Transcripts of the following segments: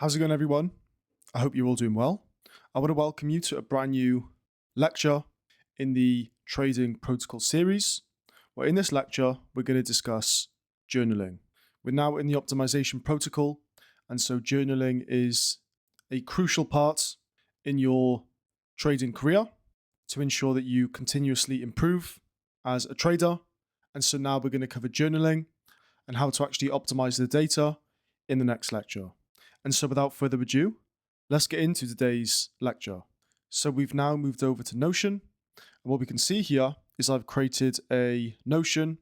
How's it going, everyone? I hope you're all doing well. I want to welcome you to a brand new lecture in the Trading Protocol series, where in this lecture, we're going to discuss journaling. We're now in the optimization protocol, and so journaling is a crucial part in your trading career to ensure that you continuously improve as a trader. And so now we're going to cover journaling and how to actually optimize the data in the next lecture. And so without further ado, let's get into today's lecture. So we've now moved over to Notion. And what we can see here is I've created a Notion,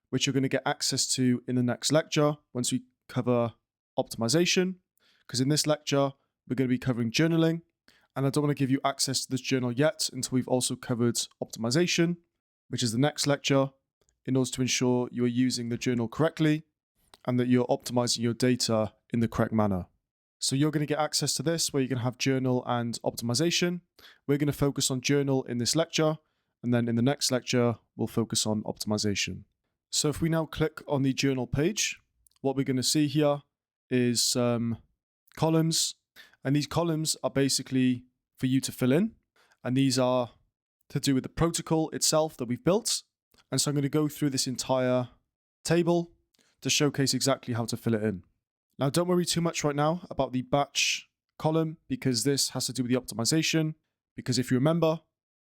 which you're going to get access to in the next lecture once we cover optimization. Because in this lecture, we're going to be covering journaling. And I don't want to give you access to this journal yet until we've also covered optimization, which is the next lecture, in order to ensure you are using the journal correctly and that you're optimizing your data in the correct manner. So you're going to get access to this where you can have journal and optimization. We're going to focus on journal in this lecture, and then in the next lecture, we'll focus on optimization. So if we now click on the journal page, what we're going to see here is some columns, and these columns are basically for you to fill in, and these are to do with the protocol itself that we've built. And so I'm going to go through this entire table to showcase exactly how to fill it in. Now, don't worry too much right now about the batch column because this has to do with the optimization. Because if you remember,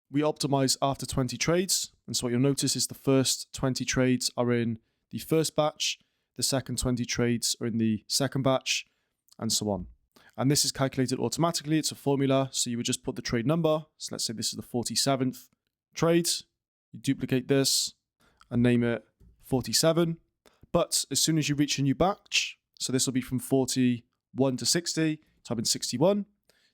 we optimize after 20 trades. And so what you'll notice is the first 20 trades are in the first batch, the second 20 trades are in the second batch, and so on. And this is calculated automatically. It's a formula. So you would just put the trade number. So let's say this is the 47th trade. You duplicate this and name it 47. But as soon as you reach a new batch, so this will be from 41 to 60, type in 61.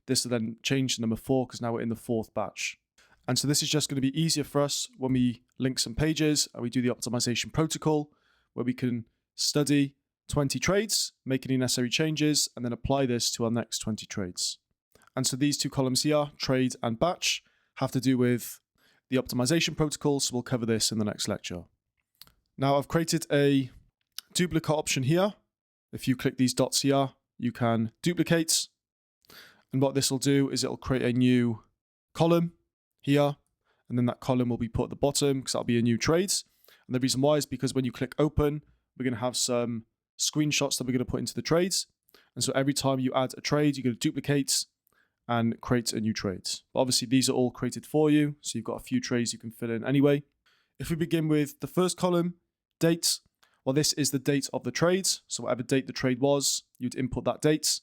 This will then change to number 4 because now we're in the fourth batch. And so this is just going to be easier for us when we link some pages and we do the optimization protocol, where we can study 20 trades, make any necessary changes, and then apply this to our next 20 trades. And so these two columns here, trade and batch, have to do with the optimization protocol, so we'll cover this in the next lecture. Now I've created a duplicate option here. If you click these dots here, you can duplicate. And what this will do is it'll create a new column here, and then that column will be put at the bottom because that'll be a new trade. And the reason why is because when you click open, we're going to have some screenshots that we're going to put into the trades. And so every time you add a trade, you're going to duplicate and create a new trade. But obviously these are all created for you, so you've got a few trades you can fill in anyway. If we begin with the first column, date, well, this is the date of the trade. So whatever date the trade was, you'd input that date.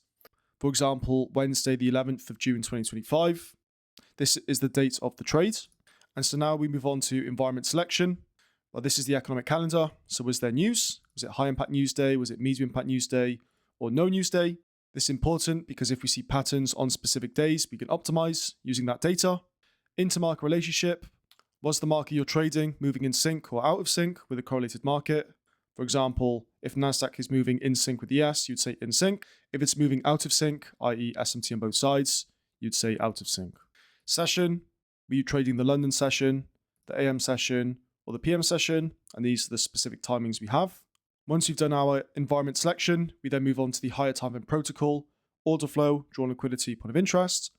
For example, Wednesday, the 11th of June, 2025. This is the date of the trade. And so now we move on to environment selection. Well, this is the economic calendar. So was there news? Was it high impact news day? Was it medium impact news day or no news day? This is important because if we see patterns on specific days, we can optimize using that data. Intermarket relationship. Was the market you're trading moving in sync or out of sync with a correlated market? For example, if NASDAQ is moving in sync with the ES, you'd say in sync. If it's moving out of sync, i.e. SMT on both sides, you'd say out of sync. Session, were you trading the London session, the AM session, or the PM session? And these are the specific timings we have. Once we've done our environment selection, we then move on to the higher time frame protocol, order flow, drawn liquidity, point of interest.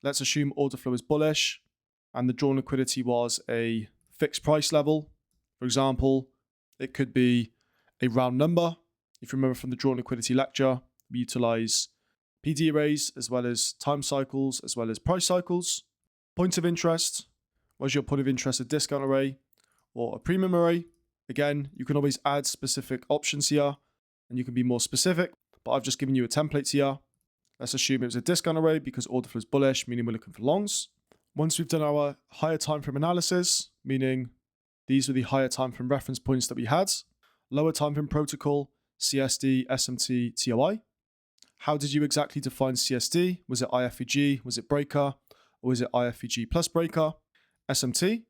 Let's assume order flow is bullish and the drawn liquidity was a fixed price level. For example, it could be a round number. If you remember from the drawn liquidity lecture, we utilize PD arrays as well as time cycles as well as price cycles. Point of interest, was your point of interest a discount array or a premium array? Again, you can always add specific options here and you can be more specific, but I've just given you a template here. Let's assume it was a discount array because order flow is bullish, meaning we're looking for longs. Once we've done our higher time frame analysis, meaning these were the higher time frame reference points that we had, lower time frame protocol, CSD, SMT, TOI. How did you exactly define CSD? Was it IFEG? Was it breaker? Or was it IFEG plus breaker? SMT.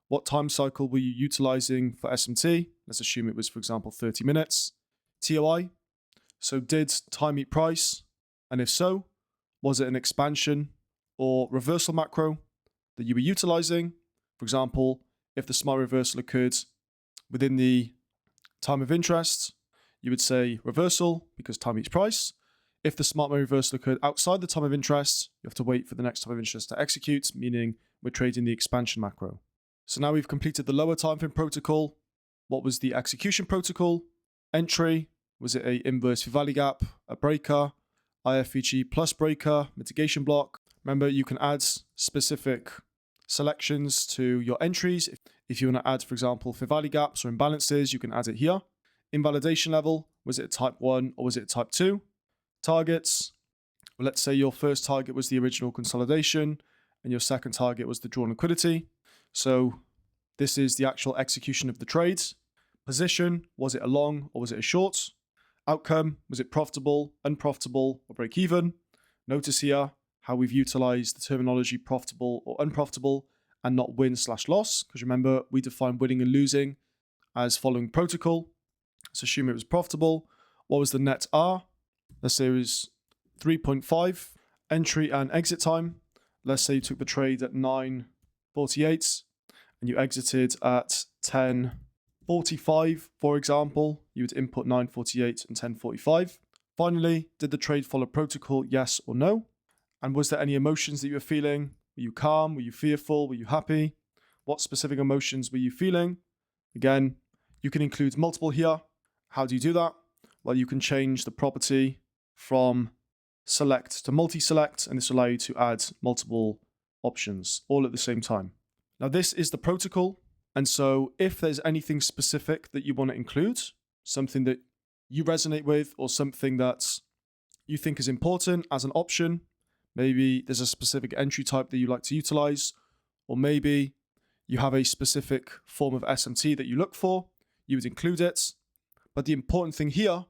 What time cycle were you utilizing for SMT? Let's assume it was, for example, 30 minutes. TOI. So did time meet price? And if so, was it an expansion or reversal macro that you were utilizing? For example, if the smart reversal occurred within the time of interest, you would say reversal because time meets price. If the smart money reversal occurred outside the time of interest, you have to wait for the next time of interest to execute, meaning we're trading the expansion macro. So now we've completed the lower time frame protocol. What was the execution protocol? Entry, was it a inverse Fibonacci gap, a breaker, IFVG plus breaker, mitigation block? Remember, you can add specific selections to your entries. If you want to add, for example, Fibonacci gaps or imbalances, you can add it here. Invalidation level, was it a type 1 or was it a type 2? Targets, well, let's say your first target was the original consolidation and your second target was the drawn liquidity. So this is the actual execution of the trades. Position, was it a long or was it a short? Outcome, was it profitable, unprofitable, or break even? Notice here how we've utilized the terminology profitable or unprofitable and not win/loss, because remember, we define winning and losing as following protocol. Let's assume it was profitable. What was the net R? Let's say it was 3.5. Entry and exit time. Let's say you took the trade at 9:48 and you exited at 10:45, for example. You would input 9:48 and 10:45. Finally, did the trade follow protocol, yes or no? And was there any emotions that you were feeling? Were you calm? Were you fearful? Were you happy? What specific emotions were you feeling? Again, you can include multiple here. How do you do that? Well, you can change the property from select to multi-select, and this will allow you to add multiple options all at the same time. Now, this is the protocol. And so if there's anything specific that you want to include, something that you resonate with or something that you think is important as an option, maybe there's a specific entry type that you like to utilize, or maybe you have a specific form of SMT that you look for, you would include it. But the important thing here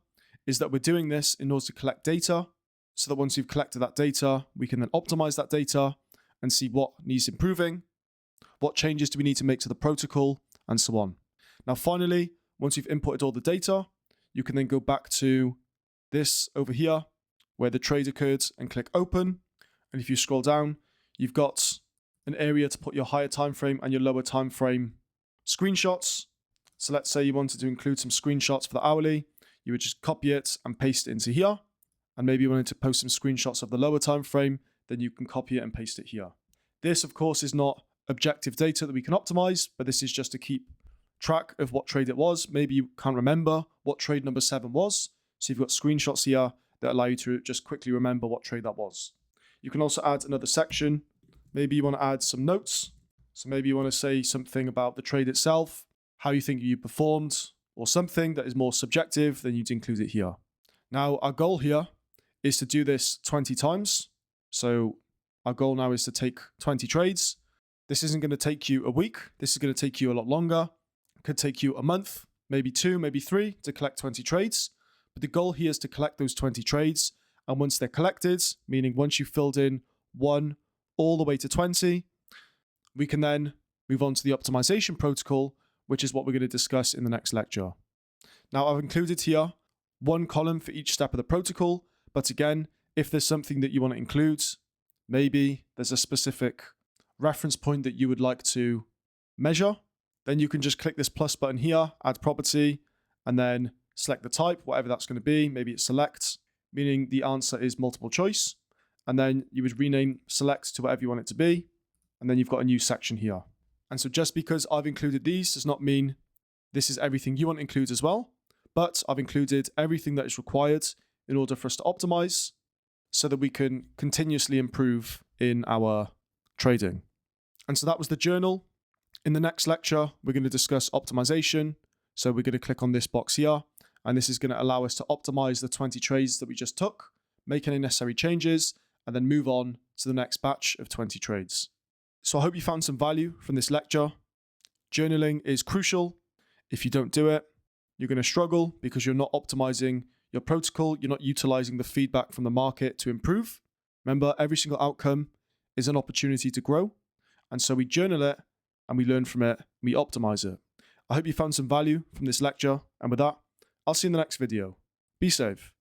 is that we're doing this in order to collect data, so that once we've collected that data, we can then optimize that data and see what needs improving, what changes do we need to make to the protocol, and so on. Now, finally, once you've inputted all the data, you can then go back to this over here where the trade occurred and click open. And if you scroll down, you've got an area to put your higher time frame and your lower time frame screenshots. So let's say you wanted to include some screenshots for the hourly. You would just copy it and paste it into here. And maybe you wanted to post some screenshots of the lower time frame, then you can copy it and paste it here. This, of course, is not objective data that we can optimize, but this is just to keep track of what trade it was. Maybe you can't remember what trade number 7 was. So you've got screenshots here that allow you to just quickly remember what trade that was. You can also add another section. Maybe you want to add some notes. So maybe you want to say something about the trade itself, how you think you performed, or something that is more subjective, then you'd include it here. Now, our goal here is to do this 20 times. So our goal now is to take 20 trades. This isn't going to take you a week. This is going to take you a lot longer. It could take you a month, maybe 2, maybe 3 to collect 20 trades. But the goal here is to collect those 20 trades. And once they're collected, meaning once you've filled in 1 all the way to 20, we can then move on to the optimization protocol, which is what we're going to discuss in the next lecture. Now, I've included here 1 column for each step of the protocol. But again, if there's something that you want to include, maybe there's a specific reference point that you would like to measure, then you can just click this plus button here, add property, and then select the type, whatever that's going to be. Maybe it's select, meaning the answer is multiple choice. And then you would rename select to whatever you want it to be. And then you've got a new section here. And so just because I've included these does not mean this is everything you want to include as well. But I've included everything that is required in order for us to optimize so that we can continuously improve in our trading. And so that was the journal. In the next lecture, we're going to discuss optimization. So we're going to click on this box here, and this is going to allow us to optimize the 20 trades that we just took, make any necessary changes, and then move on to the next batch of 20 trades. So I hope you found some value from this lecture. Journaling is crucial. If you don't do it, you're going to struggle because you're not optimizing your protocol. You're not utilizing the feedback from the market to improve. Remember, every single outcome is an opportunity to grow. And so we journal it and we learn from it, and we optimize it. I hope you found some value from this lecture. And with that, I'll see you in the next video. Be safe.